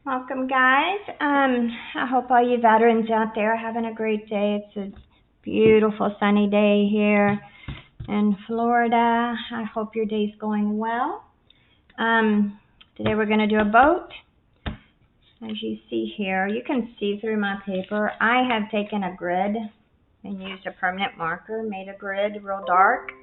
Welcome, guys. I hope all you veterans out there are having a great day. It's a beautiful sunny day here in Florida. I hope your day's going well. Today we're going to do a boat. As you see here, you can see through my paper. I have taken a grid and used a permanent marker, made a grid real dark.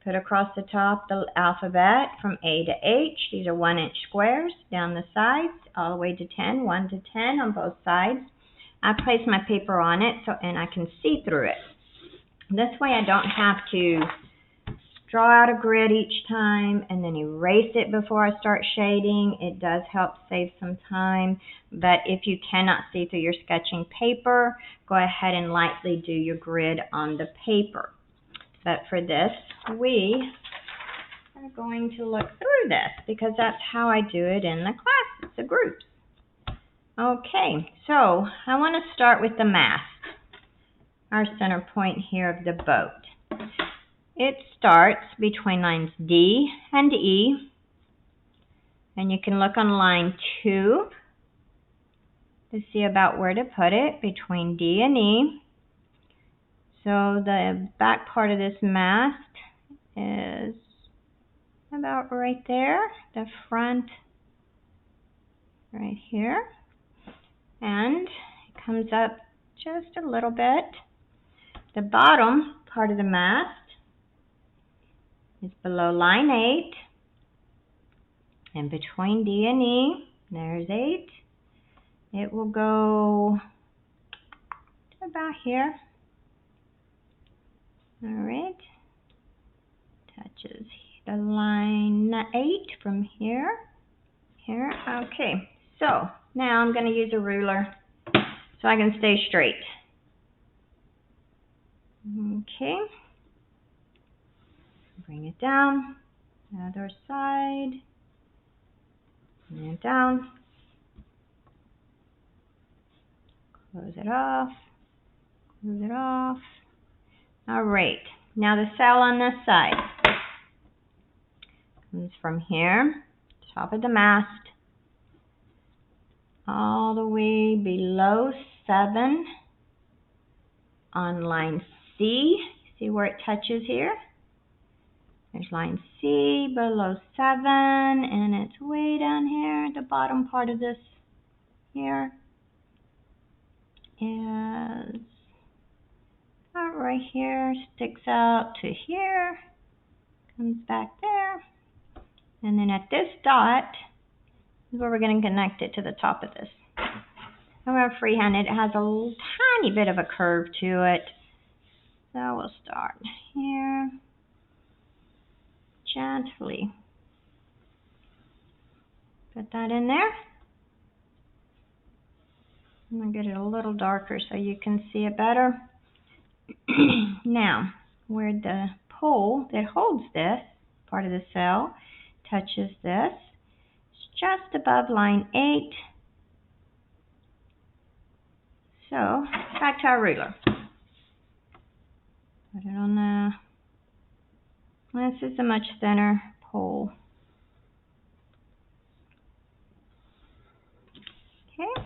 Put across the top the alphabet from A to H. These are 1-inch squares down the sides, all the way to 10, 1 to 10 on both sides. I place my paper on it and I can see through it. This way I don't have to draw out a grid each time and then erase it before I start shading. It does help save some time, but if you cannot see through your sketching paper, go ahead and lightly do your grid on the paper. But for this, we are going to look through this because that's how I do it in the classes, the groups. Okay, so I want to start with the mast, our center point here of the boat. It starts between lines D and E, and you can look on line 2 to see about where to put it between D and E. So the back part of this mast is about right there, the front right here, and it comes up just a little bit. The bottom part of the mast is below line 8, and between D and E, there's 8. It will go to about here. All right, touches the line 8 from here. Okay, so now I'm going to use a ruler so I can stay straight. Okay, bring it down, other side, bring it down, close it off, close it off. All right, now the sail on this side comes from here, top of the mast, all the way below 7 on line C. See where it touches here? There's line C below 7, and it's way down here, the bottom part of this here is about right here, sticks out to here, comes back there, and then at this dot is where we're going to connect it to the top of this. I'm going to freehand it. It has a tiny bit of a curve to it. So we'll start here, gently put that in there. I'm going to get it a little darker so you can see it better. Now, where the pole that holds this part of the sail touches this, it's just above line 8. So, back to our ruler. Put it on this is a much thinner pole. Okay,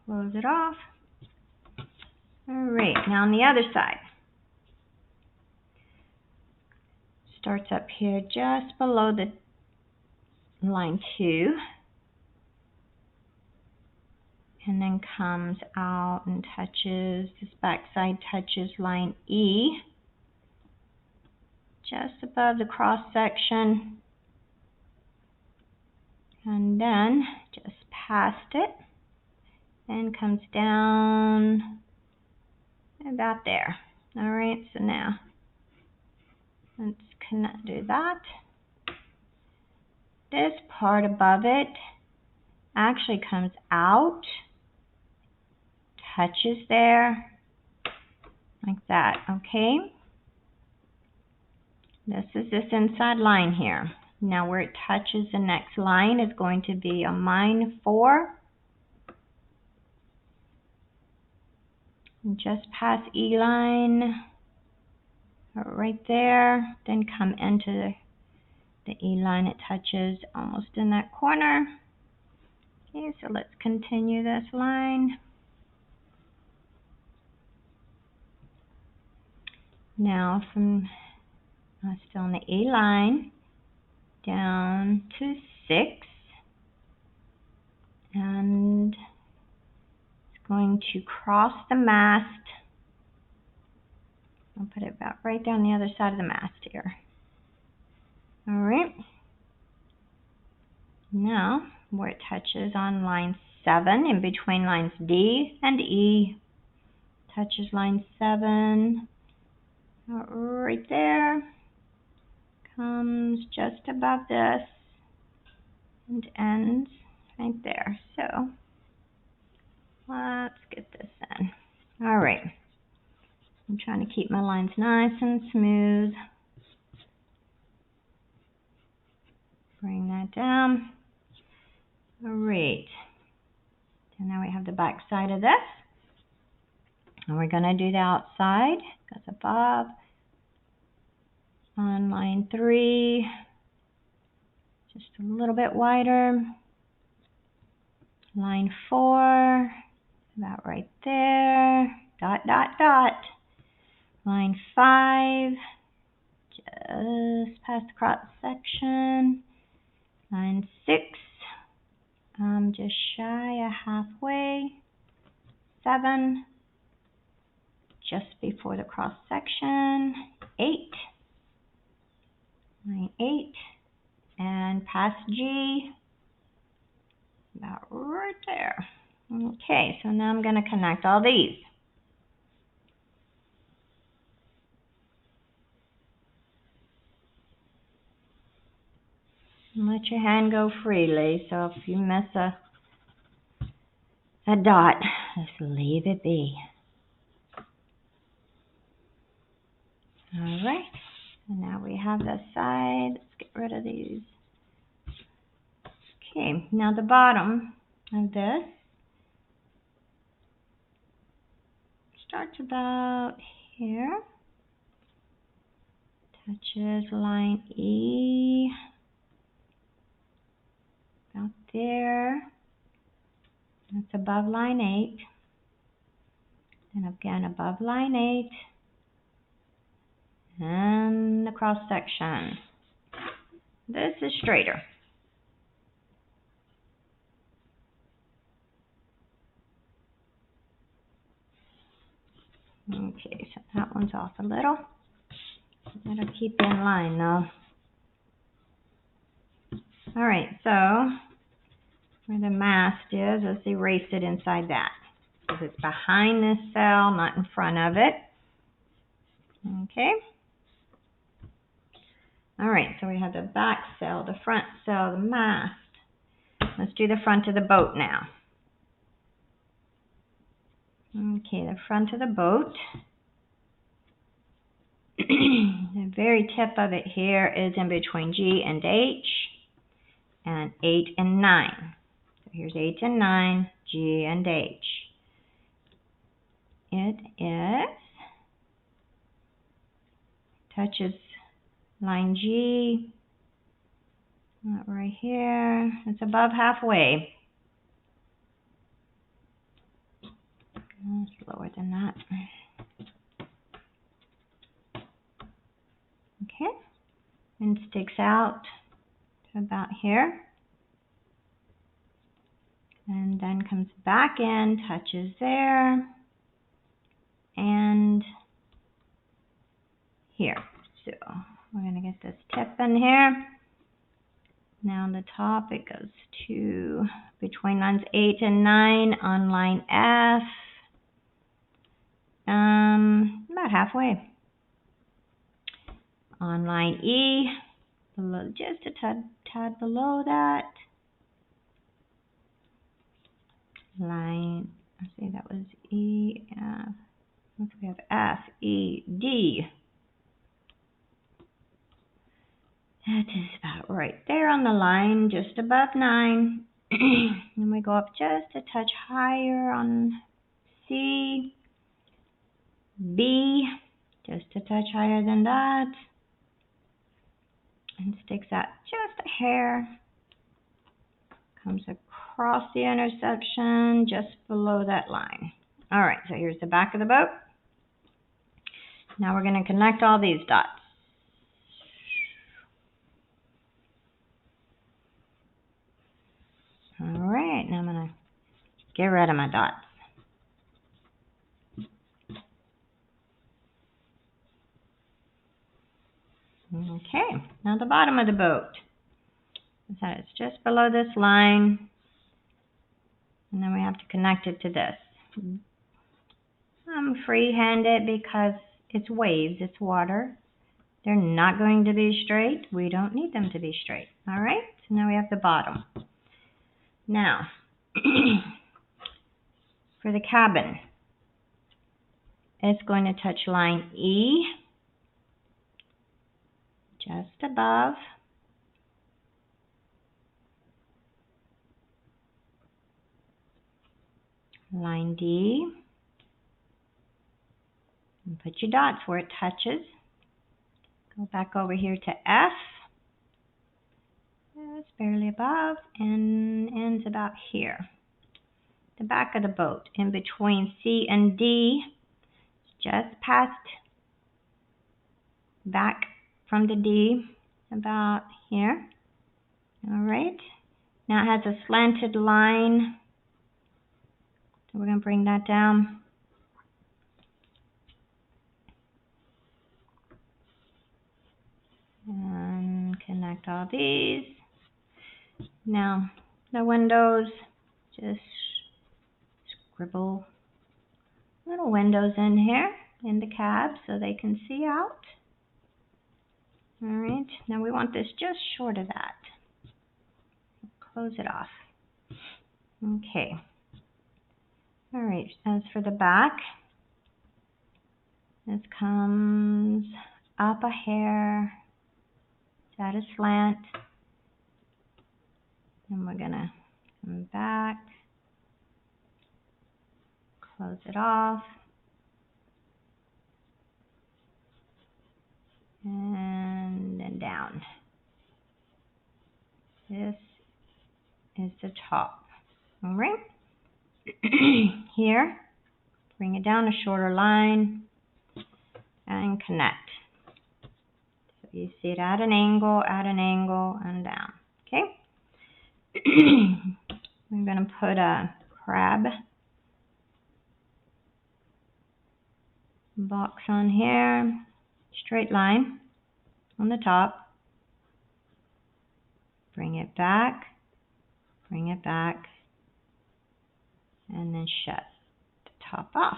close it off. Alright, now on the other side. Starts up here just below the line 2. And then comes out and touches, this back side touches line E. Just above the cross section. And then just past it. And comes down about there. Alright, so now let's do that. This part above it actually comes out, touches there, like that, okay? This is this inside line here. Now where it touches the next line is going to be on line 4. And just past E line, right there, then come into the E line. It touches almost in that corner. Okay, so let's continue this line. Now from still on the A line down to 6, and it's going to cross the mast. I'll put it about right down the other side of the mast here. All right. Now, where it touches on line 7, in between lines D and E, touches line 7, right there, comes just above this, and ends right there. So, let's get this in. All right. I'm trying to keep my lines nice and smooth. Bring that down. All right. So now we have the back side of this. And we're going to do the outside. Goes above. On line 3. Just a little bit wider. Line 4. About right there. Dot, dot, dot. Line 5. Just past the cross section. Line 6. Just shy of halfway. 7. Just before the cross section. 8. Line 8. And past G. About right there. Okay, so now I'm going to connect all these. Let your hand go freely, so if you miss a dot, just leave it be. All right, and now we have this side. Let's get rid of these. Okay, now the bottom of this starts about here, touches line E, about there. That's above line 8. Then again above line 8. And the cross section. This is straighter. Okay, so that one's off a little. That'll keep in line though. Alright, so where the mast is, let's erase it inside that. Because it's behind this cell, not in front of it. Okay. Alright, so we have the back cell, the front cell, the mast. Let's do the front of the boat now. Okay, the front of the boat. The very tip of it here is in between G and H, and 8 and 9. So here's 8 and 9, G and H. It is, touches line G, right here. It's above halfway. It's lower than that. Okay, and sticks out to about here. And then comes back in, touches there, and here. So we're going to get this tip in here. Now on the top it goes to between lines 8 and 9 on line F. About halfway. On line E, below, just a tad below that. Line, let's see, that was E, F. Let's we have F, E, D. That is about right there on the line, just above 9. And we go up just a touch higher on C, B, just a touch higher than that. And sticks out just a hair. Comes across the intersection just below that line. All right, so here's the back of the boat. Now we're going to connect all these dots. All right, now I'm going to get rid of my dots. Okay, now the bottom of the boat. So it's just below this line, and then we have to connect it to this. I'm free-handed because it's waves, it's water. They're not going to be straight. We don't need them to be straight. All right, so now we have the bottom. Now, for the cabin, it's going to touch line E, just above. Line D. And put your dots where it touches. Go back over here to F. It's barely above and ends about here. The back of the boat, in between C and D, just past, back from the D, about here. All right. Now it has a slanted line. So we're going to bring that down. And connect all these. Now the windows, just scribble little windows in here in the cab so they can see out. All right, now we want this just short of that. Close it off. Okay. All right, as for the back, this comes up a hair, it's at a slant, and we're gonna come back, close it off, and then down. This is the top. All right. Here, bring it down a shorter line and connect. So you see it at an angle, and down. Okay. We're going to put a crab box on here, straight line on the top. Bring it back, and then shut the top off.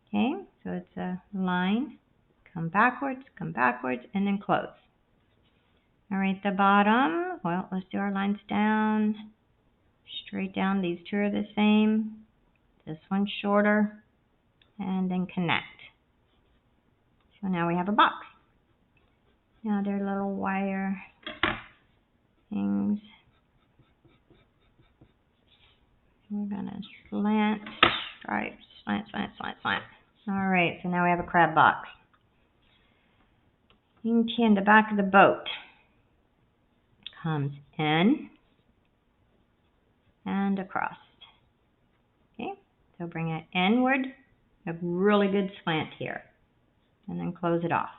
Okay, so it's a line, come backwards, and then close. All right, the bottom, well, let's do our lines down, straight down. These two are the same. This one's shorter, and then connect. So now we have a box. Now there are little wire things. We're gonna slant, stripes, slant. All right, so now we have a crab box. You can see in the back of the boat comes in and across. Okay, so bring it inward, a really good slant here, and then close it off.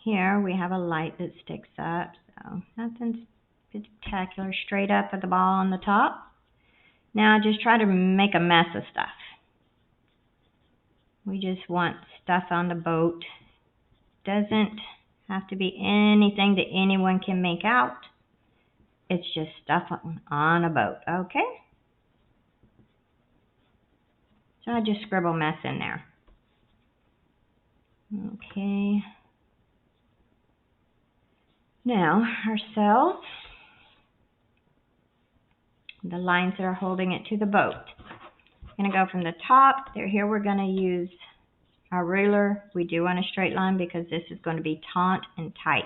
Here we have a light that sticks up, so nothing spectacular. Straight up at the ball on the top. Now just try to make a mess of stuff. We just want stuff on the boat. Doesn't have to be anything that anyone can make out. It's just stuff on a boat, okay? So I just scribble mess in there. Okay. Now our sails, the lines that are holding it to the boat. I'm going to go from the top. Here we're going to use our ruler. We do want a straight line because this is going to be taut and tight.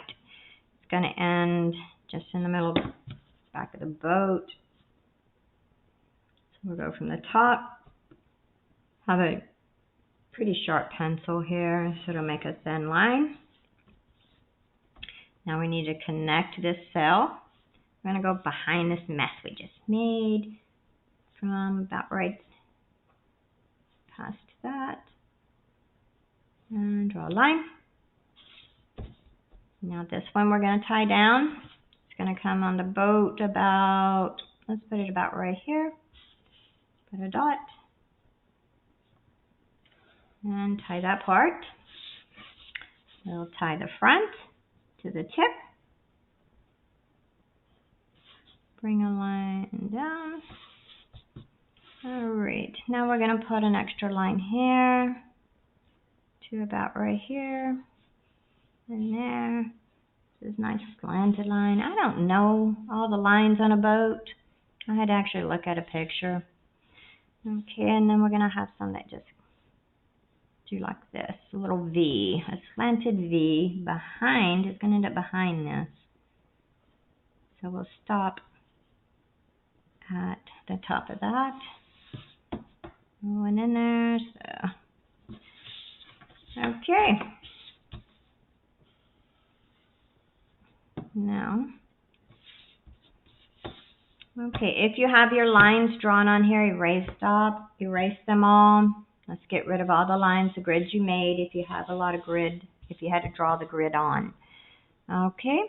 It's going to end just in the middle of the back of the boat. So we'll go from the top. Have a pretty sharp pencil here, so it'll make a thin line. Now we need to connect this sail I'm going to go behind this mess we just made from about right past that. And draw a line. Now this one we're going to tie down. It's going to come on the boat about, let's put it about right here. Put a dot. And tie that part. We'll tie the front to the tip. Bring a line down. Alright, now we're going to put an extra line here to about right here and there. This is a nice slanted line. I don't know all the lines on a boat. I had to actually look at a picture. Okay, and then we're going to have some that just do like this, a little V, a slanted V behind. It's going to end up behind this. So we'll stop at the top of that. Going in there, so. Okay. Now, okay, if you have your lines drawn on here, erase them all. Let's get rid of all the lines, the grids you made, if you have a lot of grid, if you had to draw the grid on. Okay,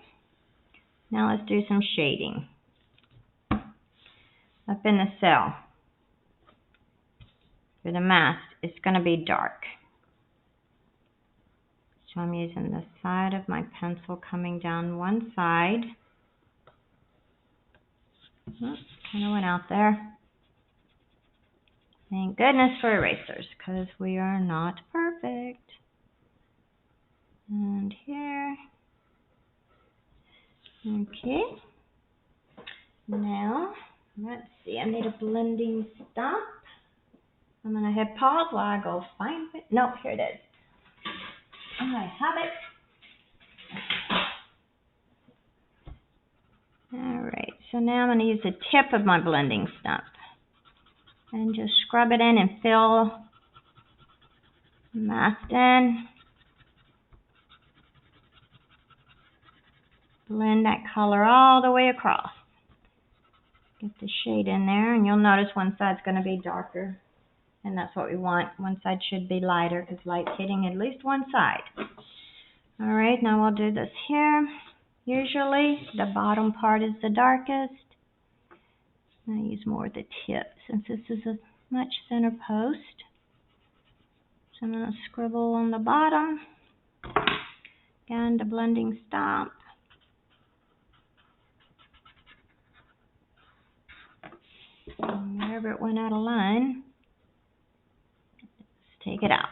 now let's do some shading. Up in the sail, for the mast, it's going to be dark. So I'm using the side of my pencil coming down one side. Oops, kind of went out there. Thank goodness for erasers, because we are not perfect. And here. Okay. Now, let's see. I need a blending stump. I'm going to hit pause while I go find it. No, here it is. I have it. Alright, so now I'm going to use the tip of my blending stump. And just scrub it in and fill the mast in. Blend that color all the way across. Get the shade in there, and you'll notice one side's going to be darker. And that's what we want. One side should be lighter because light's hitting at least one side. Alright, now we'll do this here. Usually the bottom part is the darkest. I use more of the tip since this is a much thinner post. So I'm going to scribble on the bottom. Again, the blending stump. And wherever it went out of line, let's take it out.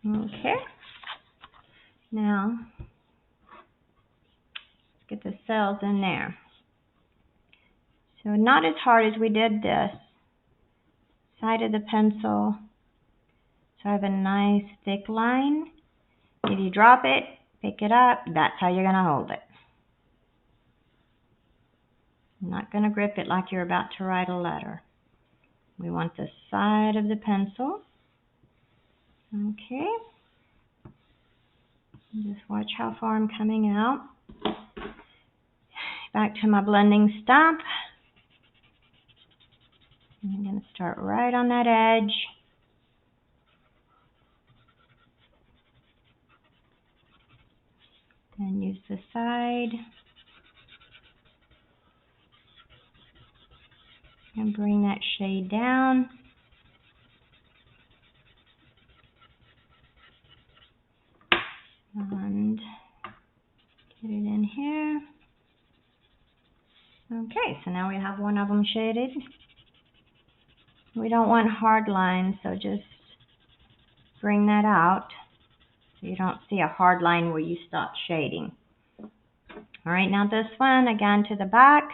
Okay. Now, let's get the cells in there. So not as hard as we did this. Side of the pencil. So I have a nice thick line. If you drop it, pick it up, that's how you're going to hold it. I'm not going to grip it like you're about to write a letter. We want the side of the pencil. Okay. Just watch how far I'm coming out. Back to my blending stump. I'm going to start right on that edge. Then use the side. And bring that shade down. And get it in here. Okay, so now we have one of them shaded. We don't want hard lines, so just bring that out so you don't see a hard line where you stop shading. Alright, now this one, again to the back.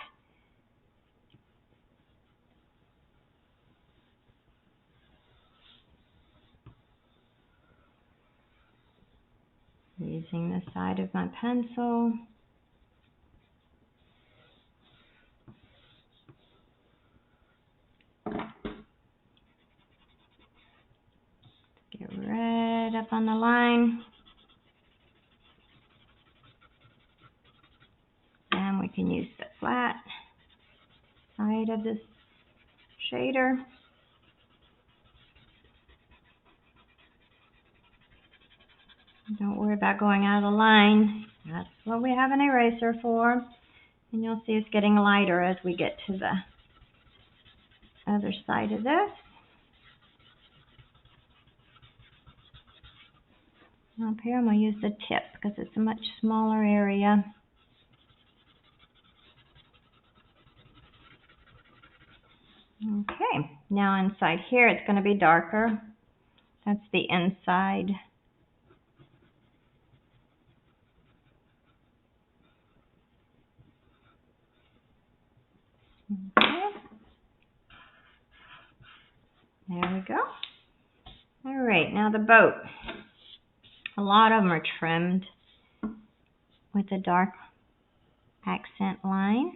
Using the side of my pencil. Get right up on the line. can use the flat side of this shader. Don't worry about going out of the line. That's what we have an eraser for. And you'll see it's getting lighter as we get to the other side of this. Up here I'm going to use the tip because it's a much smaller area. Okay, now inside here it's going to be darker. That's the inside. Okay. There we go. All right, now the boat. A lot of them are trimmed with a dark accent line.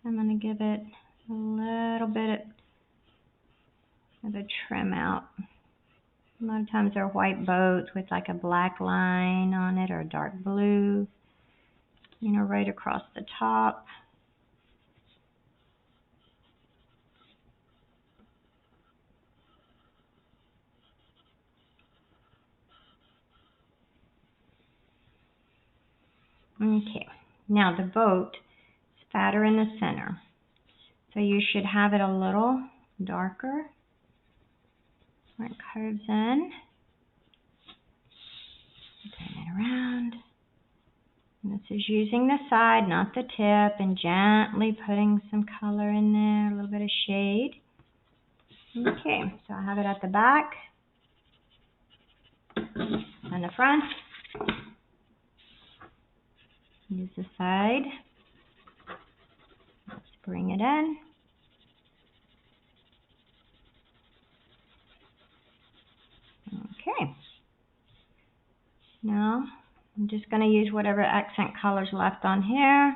I'm going to give it a little bit of a trim out. A lot of times they're white boats with like a black line on it or a dark blue, you know, right across the top. Okay, now the boat is fatter in the center, so you should have it a little darker where it curves in. Turn it around. And this is using the side, not the tip, and gently putting some color in there, a little bit of shade. Okay, so I have it at the back and the front. Use the side. Let's bring it in. Okay. Now I'm just going to use whatever accent colors left on here.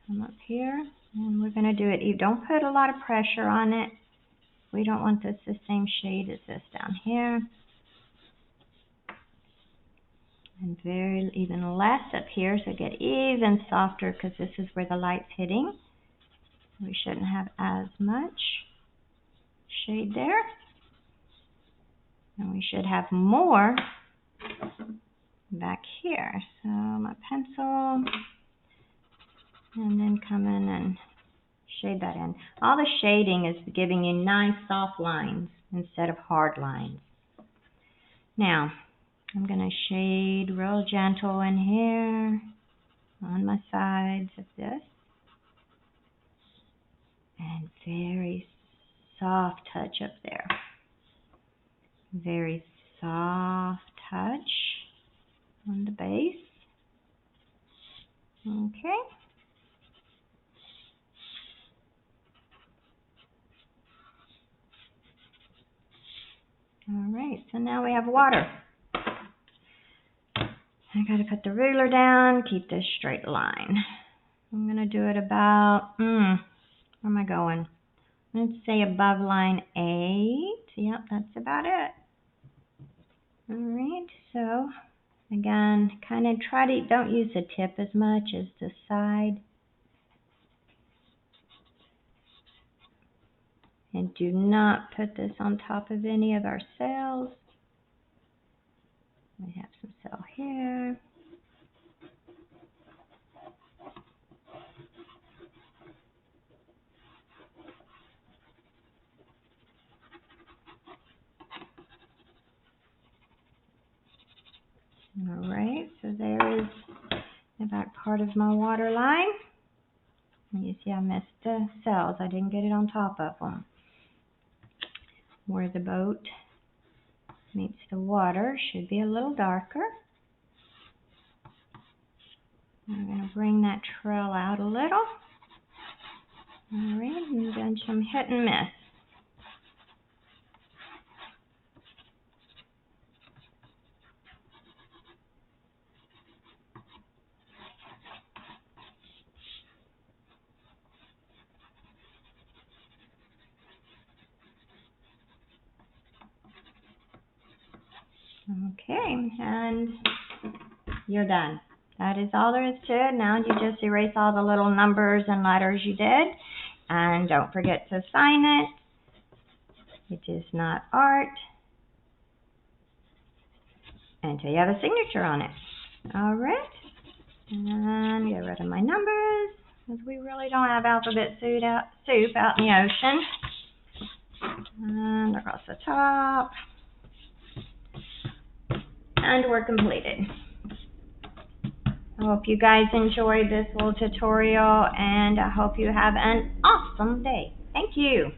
Come up here, and we're going to do it. You don't put a lot of pressure on it. We don't want this the same shade as this down here. And very even less up here, so get even softer because this is where the light's hitting. We shouldn't have as much shade there. And we should have more back here. So my pencil, and then come in and shade that in. All the shading is giving you nice soft lines instead of hard lines. Now, I'm going to shade real gentle in here on my sides of this. And very soft touch up there. Very soft touch on the base. Okay. All right, so now we have water. I got to put the ruler down, keep this straight line. I'm going to do it about, where am I going? Let's say above line 8. Yep, that's about it. All right, so again, kind of try to, don't use the tip as much as the side. And do not put this on top of any of our sails. We have some sail here. All right, so there is the back part of my water line. And you see I missed the sails. I didn't get it on top of them. Where the boat meets the water should be a little darker. I'm going to bring that trail out a little. All right, and then some hit and miss. Okay, and you're done. That is all there is to it. Now you just erase all the little numbers and letters you did. And don't forget to sign it. It is not art. Until you have a signature on it. All right. And get rid of my numbers, because we really don't have alphabet soup out in the ocean. And across the top. And we're completed. I hope you guys enjoyed this little tutorial, and I hope you have an awesome day. Thank you.